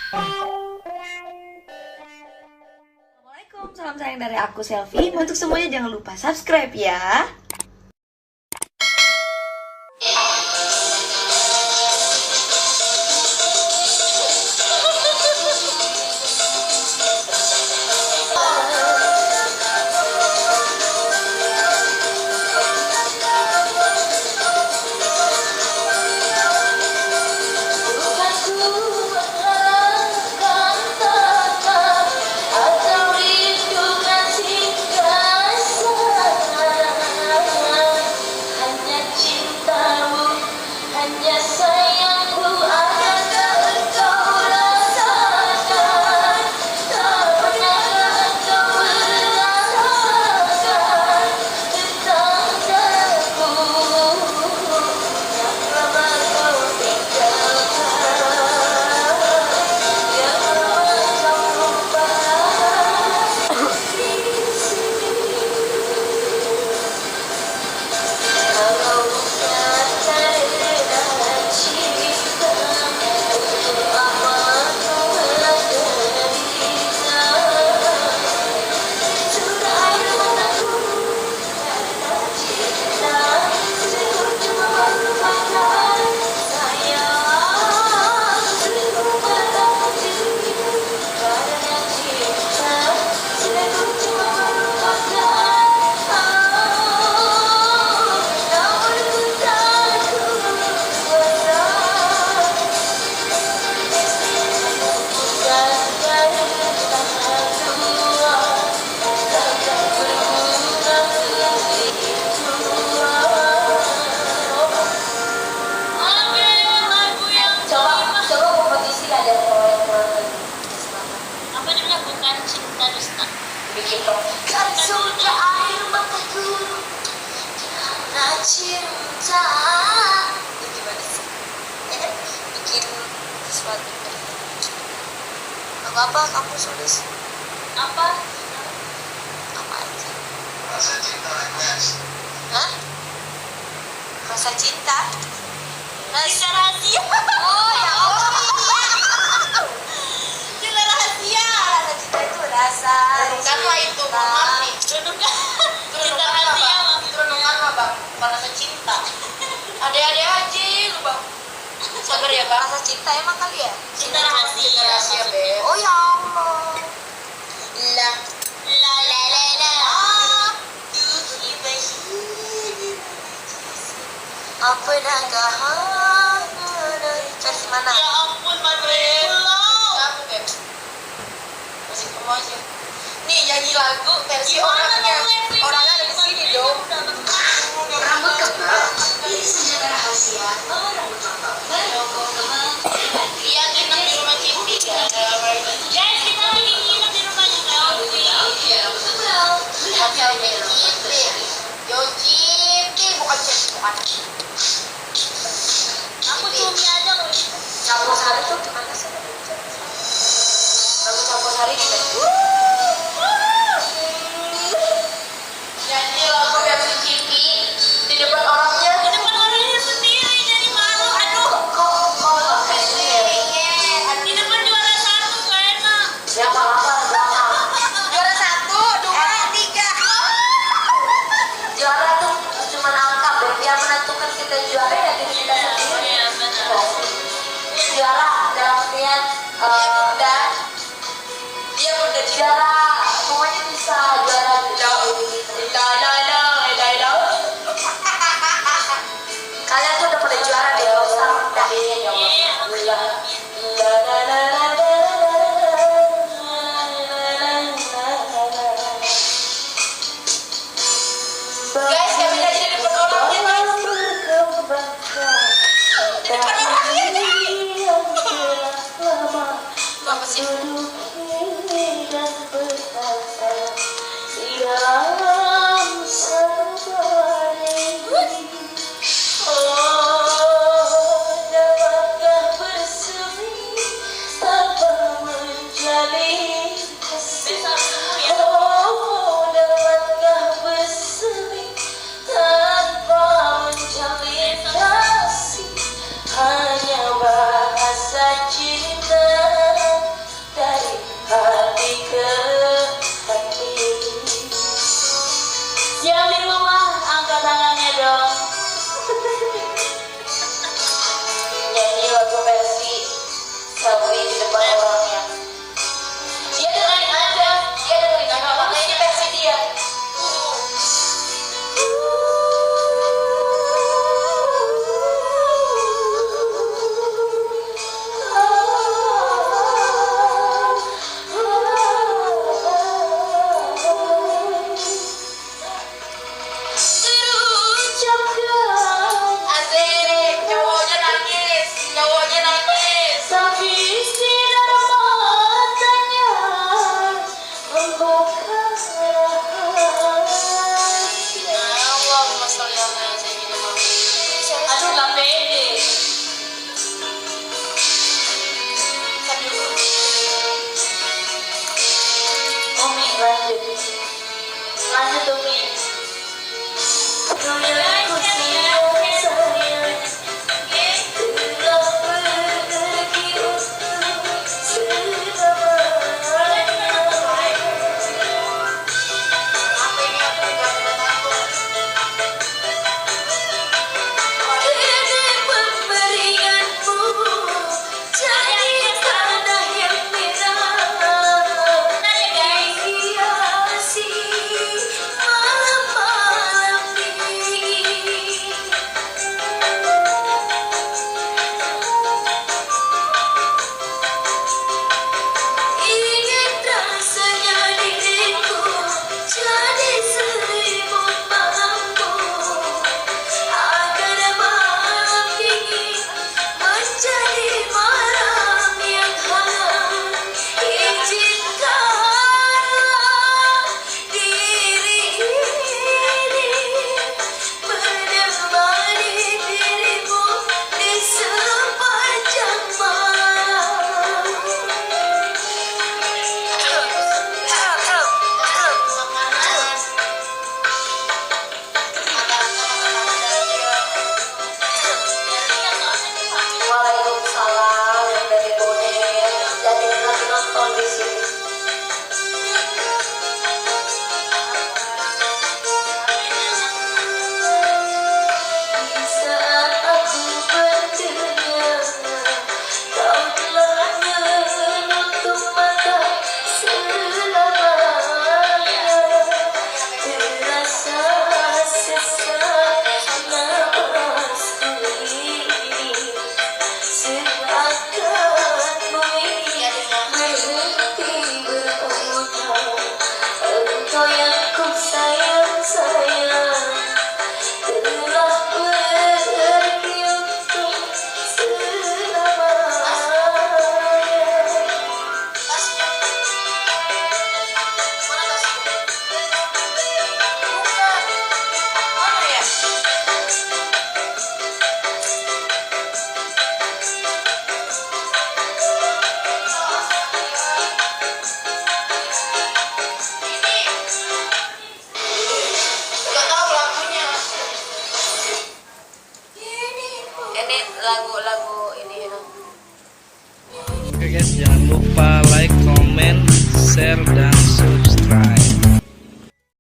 Assalamualaikum, salam sayang dari aku Selfie. Untuk semuanya jangan lupa subscribe ya. Bikin dong. Kan sudah air mataku karena cinta. Itu gimana sih? Bikin sesuatu. Apa kamu tulis? Apa aja? Rasa cinta request. Hah? Rasa cinta? Rasa rahasia. Oh ya Allah. Cinta rahasia. Rasa cinta itu rasa. Renunganlah itu, maaf nih. Renungan. Cinta rahasia. Renungan mah bang, bukan rasa cinta. Ada-ada aja lu bang. Sabar ya bang. Rasa cinta emang kali ya? Cinta rahasia. Cinta rahasia beb. Oh ya Allah. La la la la la. Apa nagahan dari mana? Ya ampun Madre. Kamu beb. Masih kamu aja. Nih nyanyi lagu versi orangnya ada di sini dong. Rambut kebal. Ini senjata rahasia. Iya kita di rumah Cipi ya. Guys kita lagi nginep di rumahnya Cipi. Iya betul. Hotel Cipi. Yo Cipi bukan Cipi bukan. Aku cumi aja loh. Campur sari tuh gimana sih? Lagu campur sari kita. Nyanyi lagu versi Cipi di depan orangnya. Di depan orangnya sendiri jadi malu. Aduh. Kok sendiri? Di depan juara 1 gak enak. Ya apa-apa. Juara 1, 2, 3. Juara tuh cuma angka. Biar menentukan kita juara ya diri kita sendiri. Iya benar. Juara dalam artian dan dia udah juara. Pokoknya bisa juara jauh. Kalian tuh udah pada juara deh, gak usah rendah. Guys, gak bisa di depan orangnya guys. Di depan orangnya guys. Apa sih? Hanya bahasa cinta. Waalaikumsalam yang dari Bonet. Jadi lagi nonton di sini. Di saat aku berdengar, kau telah menutup mata selamanya. Terasa sesak nafasku ini, seakan bumi berhenti berputar. Engkau yang ku sayang-sayang telah pergi untuk selamanya. Ini lagu-lagu ini. Oke guys, jangan lupa like, comment, share, dan subscribe.